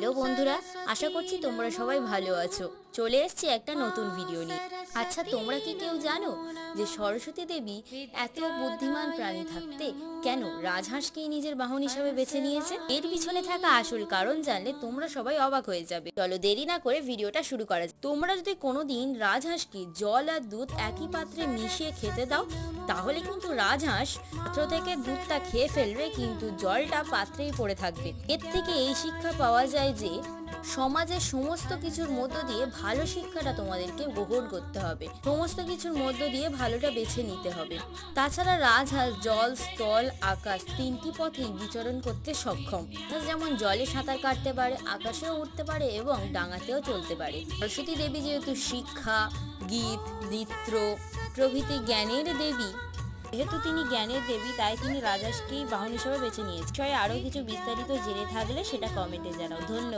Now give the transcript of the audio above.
Hello বন্ধুরা, আশা করছি তোমরা সবাই ভালো আছো। চলে এসেছি একটা নতুন ভিডিও নিয়ে। আচ্ছা, তোমরা কি কেউ জানো যে সরস্বতী দেবী এত বুদ্ধিমান প্রাণী থাকতে কেন রাজহাঁসকেই নিজের বাহন হিসাবে বেছে নিয়েছে? এর পিছনে থাকা আসল কারণ জানলে তোমরা সবাই অবাক হয়ে যাবে। চলো দেরি না করে ভিডিওটা শুরু করা যাক। তোমরা যদি কোনোদিন রাজহাঁসকে জল আর দুধ একই পাত্রে মিশিয়ে খেতে দাও, তাহলে কিন্তু রাজহাঁস পাত্র থেকে দুধটা খেয়ে ফেলবে, কিন্তু জলটা পাত্রেই পড়ে থাকবে। এর থেকে এই শিক্ষা পাওয়া যায় যে সমাজের সমস্ত কিছুর মধ্য দিয়ে ভালো শিক্ষাটা তোমাদেরকে গ্রহণ করতে হবে, সমস্ত কিছুর মধ্য দিয়ে ভালোটা বেছে নিতে হবে। তাছাড়া রাজহাঁস জল, স্থল, আকাশ তিনটি পথেই বিচরণ করতে সক্ষম। যেমন জলে সাঁতার কাটতে পারে, আকাশেও উঠতে পারে এবং ডাঙাতেও চলতে পারে। সরস্বতী দেবী যেহেতু শিক্ষা, গীত, নৃত্য প্রভৃতি জ্ঞানের দেবী, যেহেতু তিনি জ্ঞানের দেবী, তাই তিনি রাজহাঁসকেই বাহন হিসেবে বেছে নিয়েছেন। আরও কিছু বিস্তারিত জেনে থাকলে সেটা কমেন্টে জানাও। ধন্যবাদ।